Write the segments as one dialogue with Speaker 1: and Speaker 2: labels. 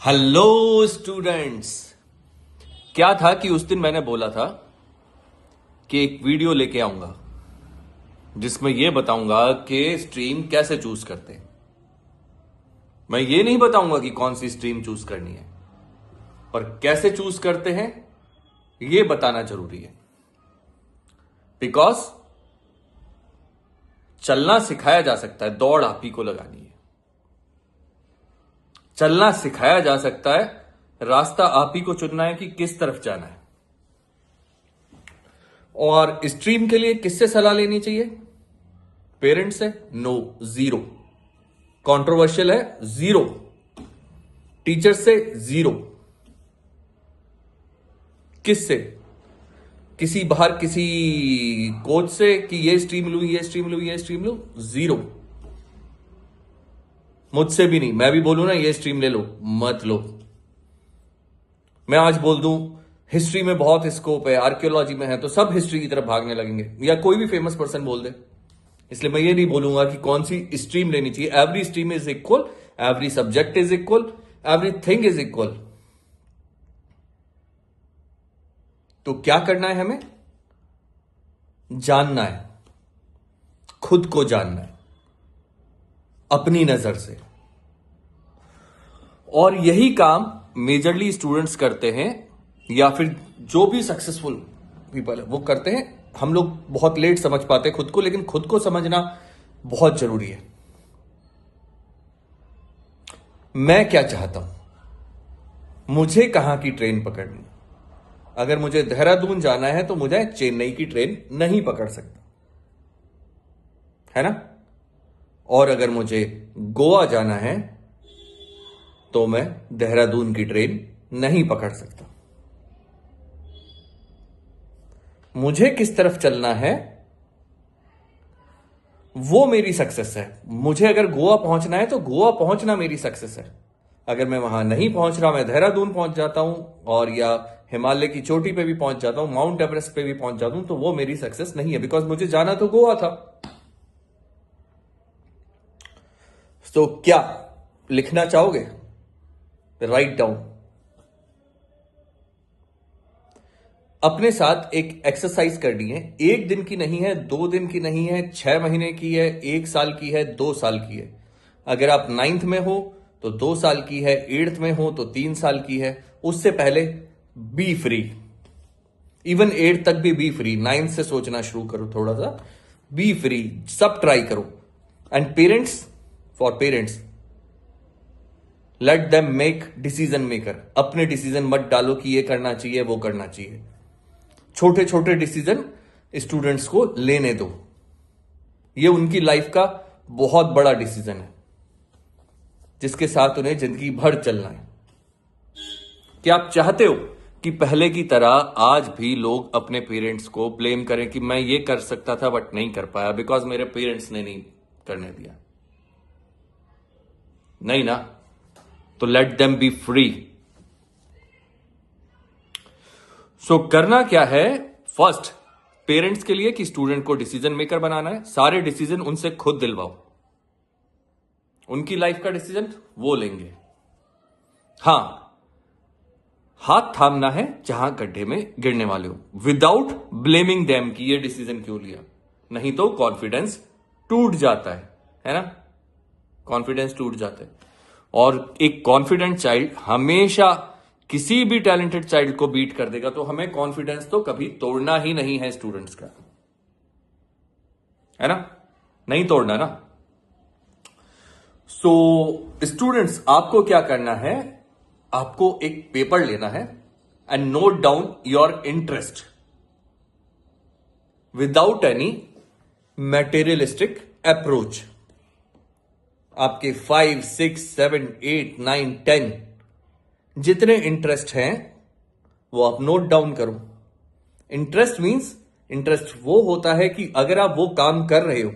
Speaker 1: Hello students. क्या था कि उस दिन मैंने बोला था कि एक वीडियो लेके आऊंगा जिसमें यह बताऊंगा कि स्ट्रीम कैसे चूज करते हैं। मैं ये नहीं बताऊंगा कि कौन सी स्ट्रीम चूज करनी है, पर कैसे चूज करते हैं यह बताना जरूरी है। बिकॉज चलना सिखाया जा सकता है, दौड़ आप ही को लगानी है। चलना सिखाया जा सकता है, रास्ता आप ही को चुनना है कि किस तरफ जाना है। और स्ट्रीम के लिए किससे सलाह लेनी चाहिए? पेरेंट्स से? No, zero. कंट्रोवर्शियल है, जीरो। टीचर से? जीरो। किससे? किसी बाहर किसी कोच से कि ये स्ट्रीम लू, ये स्ट्रीम लू, ये स्ट्रीम लू? जीरो। मुझसे भी नहीं। मैं भी बोलूं ना ये स्ट्रीम ले लो, मत लो। मैं आज बोल दूं हिस्ट्री में बहुत स्कोप है, आर्कियोलॉजी में है, तो सब हिस्ट्री की तरफ भागने लगेंगे, या कोई भी फेमस पर्सन बोल दे। इसलिए मैं ये नहीं बोलूंगा कि कौन सी स्ट्रीम लेनी चाहिए। Every stream is equal, every subject is equal, everything is equal. तो क्या करना है? हमें जानना है, खुद को जानना है अपनी नजर से। और यही काम मेजरली स्टूडेंट्स करते हैं, या फिर जो भी सक्सेसफुल पीपल है वो करते हैं। हम लोग बहुत लेट समझ पाते हैं खुद को, लेकिन खुद को समझना बहुत जरूरी है। मैं क्या चाहता हूं, मुझे कहां की ट्रेन पकड़नी है। अगर मुझे देहरादून जाना है तो मुझे चेन्नई की ट्रेन नहीं पकड़ सकता, है ना। और अगर मुझे गोवा जाना है तो मैं देहरादून की ट्रेन नहीं पकड़ सकता। मुझे किस तरफ चलना है वो मेरी सक्सेस है। मुझे अगर गोवा पहुंचना है तो गोवा पहुंचना मेरी सक्सेस है। अगर मैं वहां नहीं पहुंच रहा, मैं देहरादून पहुंच जाता हूं और या हिमालय की चोटी पे भी पहुंच जाता हूं, माउंट एवरेस्ट पे भी पहुंच जाता हूं, तो वो मेरी सक्सेस नहीं है। बिकॉज मुझे जाना तो गोवा था। तो क्या लिखना चाहोगे? Write down. अपने साथ एक एक्सरसाइज करनी है। एक दिन की नहीं है, 2 दिन की नहीं है, 6 महीने की है, 1 साल की है, 2 साल की है। अगर आप 9th में हो तो 2 साल की है, 8th में हो तो 3 साल की है। उससे पहले बी फ्री। इवन 8th तक भी बी फ्री। 9th से सोचना शुरू करो, थोड़ा सा बी फ्री, सब ट्राई करो। And parents, for parents, let them make decision maker. अपने डिसीजन मत डालो कि ये करना चाहिए, वो करना चाहिए। छोटे छोटे डिसीजन स्टूडेंट्स को लेने दो। ये उनकी लाइफ का बहुत बड़ा डिसीजन है जिसके साथ उन्हें जिंदगी भर चलना है। क्या आप चाहते हो कि पहले की तरह आज भी लोग अपने पेरेंट्स को ब्लेम करें कि मैं ये कर सकता था बट नहीं कर पाया बिकॉज मेरे पेरेंट्स ने नहीं करने दिया? नहीं ना। तो लेट देम बी फ्री। सो करना क्या है? फर्स्ट, पेरेंट्स के लिए कि स्टूडेंट को डिसीजन मेकर बनाना है। सारे डिसीजन उनसे खुद दिलवाओ। उनकी लाइफ का डिसीजन वो लेंगे। हां, हाथ थामना है जहां गड्ढे में गिरने वाले हो, विदाउट ब्लेमिंग देम कि ये डिसीजन क्यों लिया। नहीं तो कॉन्फिडेंस टूट जाता है ना। कॉन्फिडेंस टूट जाता है। और एक कॉन्फिडेंट चाइल्ड हमेशा किसी भी टैलेंटेड चाइल्ड को बीट कर देगा। तो हमें कॉन्फिडेंस तो कभी तोड़ना ही नहीं है स्टूडेंट्स का, है ना। नहीं तोड़ना ना। सो स्टूडेंट्स, आपको क्या करना है? आपको एक पेपर लेना है and note down your interest without any materialistic approach. आपके 5, 6, 7, 8, 9, 10 जितने इंटरेस्ट हैं वो आप नोट डाउन करो। इंटरेस्ट मींस, इंटरेस्ट वो होता है कि अगर आप वो काम कर रहे हो,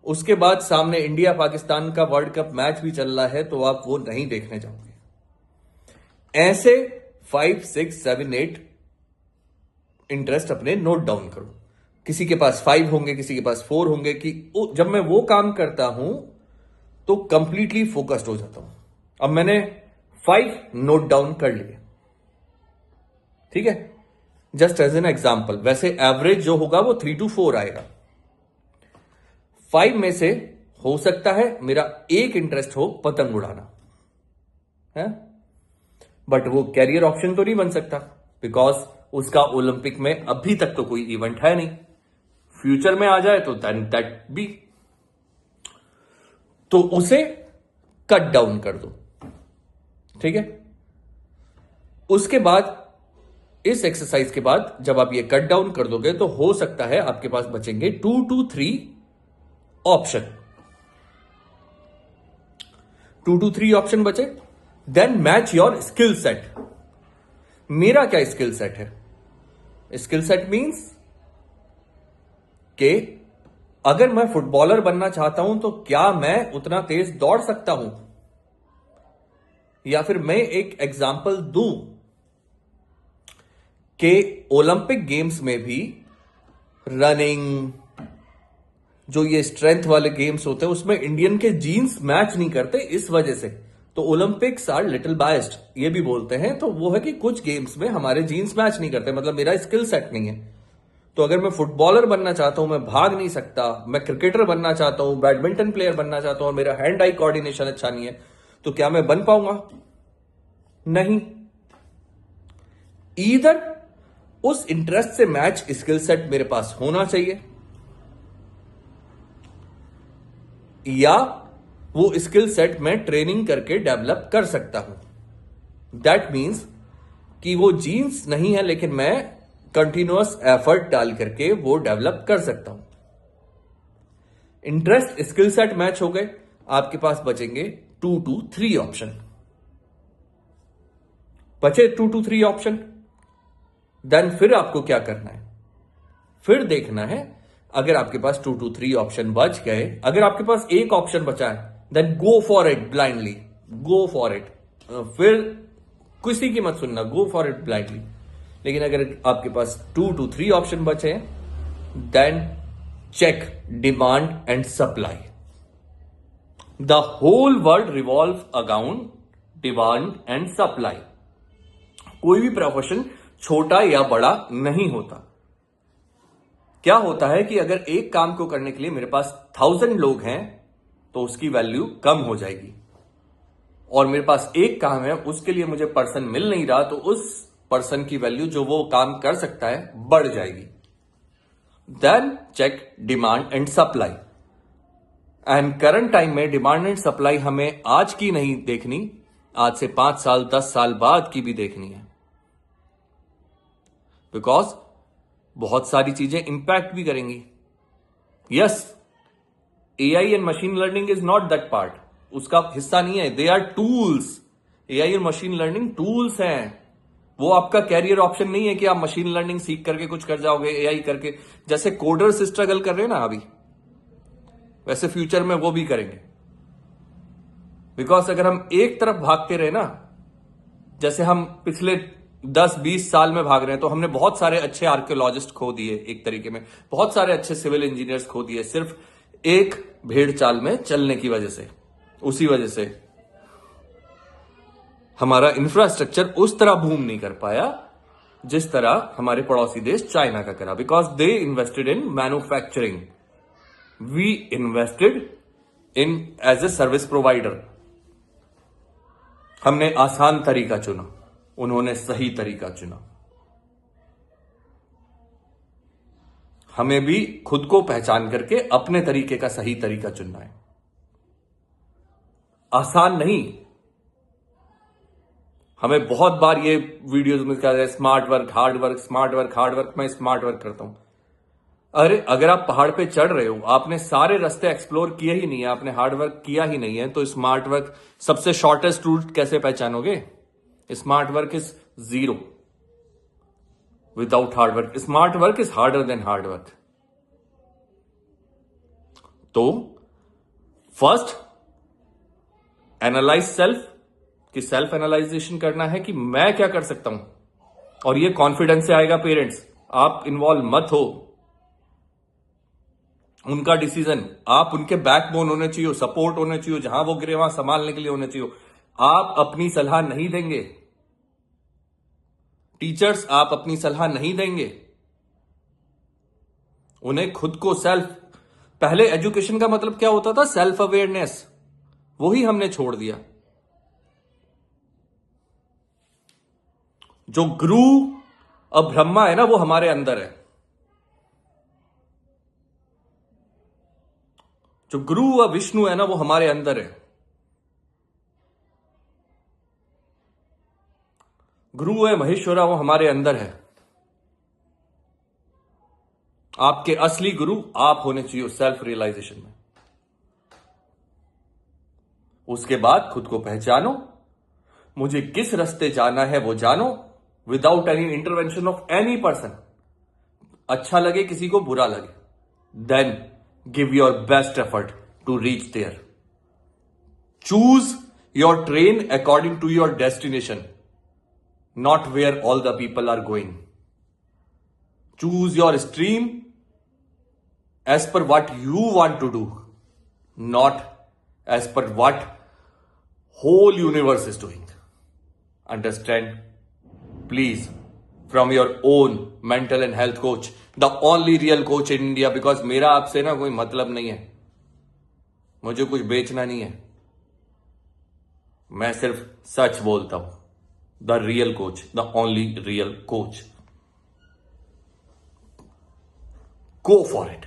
Speaker 1: उसके बाद सामने इंडिया पाकिस्तान का वर्ल्ड कप मैच भी चल रहा है तो आप वो नहीं देखने जाओगे। ऐसे 5, 6, 7, 8 इंटरेस्ट अपने नोट डाउन करो। किसी के पास 5 होंगे, किसी के पास 4 होंगे। कि जब मैं वो काम करता हूं तो कंप्लीटली फोकस्ड हो जाता हूं। अब मैंने 5 नोट डाउन कर लिए, ठीक है, जस्ट एज एन एग्जाम्पल। वैसे एवरेज जो होगा वो 3 to 4 आएगा। 5 में से हो सकता है मेरा एक इंटरेस्ट हो पतंग उड़ाना है, बट वो कैरियर ऑप्शन तो नहीं बन सकता, बिकॉज उसका ओलंपिक में अभी तक तो कोई इवेंट है नहीं। फ्यूचर में आ जाए तो दैट बी, तो उसे कट डाउन कर दो, ठीक है। उसके बाद इस एक्सरसाइज के बाद जब आप ये कट डाउन कर दोगे तो हो सकता है आपके पास बचेंगे 2 to 3 ऑप्शन। 2 to 3 ऑप्शन बचे, then match your skill set. मेरा क्या स्किल सेट है? स्किल सेट मींस कि अगर मैं फुटबॉलर बनना चाहता हूं तो क्या मैं उतना तेज दौड़ सकता हूं? या फिर मैं एक एग्जाम्पल दूं कि ओलंपिक गेम्स में भी रनिंग, जो ये स्ट्रेंथ वाले गेम्स होते हैं, उसमें इंडियन के जीन्स मैच नहीं करते, इस वजह से तो ओलंपिक्स आर लिटिल बायस्ड, ये भी बोलते हैं। तो वो है कि कुछ गेम्स में हमारे जीन्स मैच नहीं करते, मतलब मेरा स्किल सेट नहीं है। तो अगर मैं फुटबॉलर बनना चाहता हूं, मैं भाग नहीं सकता, मैं क्रिकेटर बनना चाहता हूं, बैडमिंटन प्लेयर बनना चाहता हूं और मेरा हैंड आई कोऑर्डिनेशन अच्छा नहीं है, तो क्या मैं बन पाऊंगा? नहीं। ईदर उस इंटरेस्ट से मैच स्किल सेट मेरे पास होना चाहिए, या वो स्किल सेट मैं ट्रेनिंग करके डेवलप कर सकता हूं। दैट मीन्स कि वो जीन्स नहीं है, लेकिन मैं कंटिन्यूअस एफर्ट डाल करके वो डेवलप कर सकता हूं। इंटरेस्ट स्किल सेट मैच हो गए, आपके पास बचेंगे 2 to 3 ऑप्शन। बचे 2 to 3 ऑप्शन, देन फिर आपको क्या करना है? फिर देखना है, अगर आपके पास 2 to 3 ऑप्शन बच गए, अगर आपके पास एक ऑप्शन बचा है, then go for it blindly, go for it. फिर किसी की मत सुनना, गो फॉर इट ब्लाइंडली। लेकिन अगर आपके पास 2 to 3 ऑप्शन बचे हैं, then check demand and supply. The whole world revolve around demand and supply. कोई भी प्रोफेशन छोटा या बड़ा नहीं होता। क्या होता है कि अगर एक काम को करने के लिए मेरे पास 1000 लोग हैं तो उसकी वैल्यू कम हो जाएगी, और मेरे पास एक काम है, उसके लिए मुझे पर्सन मिल नहीं रहा, तो उस पर्सन की वैल्यू जो वो काम कर सकता है बढ़ जाएगी। Then check demand and supply. And current time में डिमांड एंड सप्लाई हमें आज की नहीं देखनी, आज से 5 साल 10 साल बाद की भी देखनी है, बिकॉज बहुत सारी चीजें इंपैक्ट भी करेंगी। Yes, AI and machine learning is not that part, उसका हिस्सा नहीं है, दे आर टूल्स। एआई और मशीन लर्निंग टूल्स हैं, वो आपका कैरियर ऑप्शन नहीं है कि आप मशीन लर्निंग सीख करके कुछ कर जाओगे एआई करके। जैसे कोडर्स स्ट्रगल कर रहे हैं ना अभी, वैसे फ्यूचर में वो भी करेंगे। बिकॉज अगर हम एक तरफ भागते रहे ना, जैसे हम पिछले 10-20 साल में भाग रहे हैं, तो हमने बहुत सारे अच्छे आर्कियोलॉजिस्ट खो दिए, एक तरीके में बहुत सारे अच्छे सिविल इंजीनियर्स खो दिए, सिर्फ एक भेड़ चाल में चलने की वजह से। उसी वजह से हमारा इंफ्रास्ट्रक्चर उस तरह बूम नहीं कर पाया जिस तरह हमारे पड़ोसी देश चाइना का करा, because they invested in manufacturing, we invested in as a service provider. हमने आसान तरीका चुना, उन्होंने सही तरीका चुना। हमें भी खुद को पहचान करके अपने तरीके का सही तरीका चुनना है। आसान नहीं। हमें बहुत बार ये वीडियोस में कहा जाए smart work hard work, smart work hard work. मैं स्मार्ट वर्क करता हूं। अरे अगर आप पहाड़ पे चढ़ रहे हो, आपने सारे रास्ते एक्सप्लोर किए ही नहीं है, आपने हार्ड वर्क किया ही नहीं है, तो स्मार्ट वर्क सबसे शॉर्टेस्ट रूट कैसे पहचानोगे? Smart work is 0 without hard work. Smart work is harder than hard work. तो फर्स्ट एनालाइज सेल्फ, कि सेल्फ एनालाइजेशन करना है कि मैं क्या कर सकता हूं, और ये कॉन्फिडेंस से आएगा। पेरेंट्स, आप इन्वॉल्व मत हो, उनका डिसीजन, आप उनके बैकबोन होने चाहिए, सपोर्ट होने चाहिए, जहां वो गिरे वहां संभालने के लिए होने चाहिए। आप अपनी सलाह नहीं देंगे, टीचर्स आप अपनी सलाह नहीं देंगे, उन्हें खुद को पहले एजुकेशन का मतलब क्या होता था? सेल्फ अवेयरनेस, वही हमने छोड़ दिया। जो गुरु अब ब्रह्मा है ना, वो हमारे अंदर है। जो गुरु व विष्णु है ना, वो हमारे अंदर है। गुरु है महेश्वरा, वो हमारे अंदर है। आपके असली गुरु आप होने चाहिए सेल्फ रियलाइजेशन में। उसके बाद खुद को पहचानो, मुझे किस रास्ते जाना है वो जानो, without any intervention of any person. अच्छा लगे किसी को, बुरा लगे, then give your best effort to reach there. Choose your train according to your destination, not where all the people are going. Choose your stream as per what you want to do, not as per what whole universe is doing. Understand? Please, from your own mental and health coach, the only real coach in India, because मेरा आपसे ना कोई मतलब नहीं है, मुझे कुछ बेचना नहीं है, मैं सिर्फ सच बोलता हूं। The real coach, the only real coach. Go for it.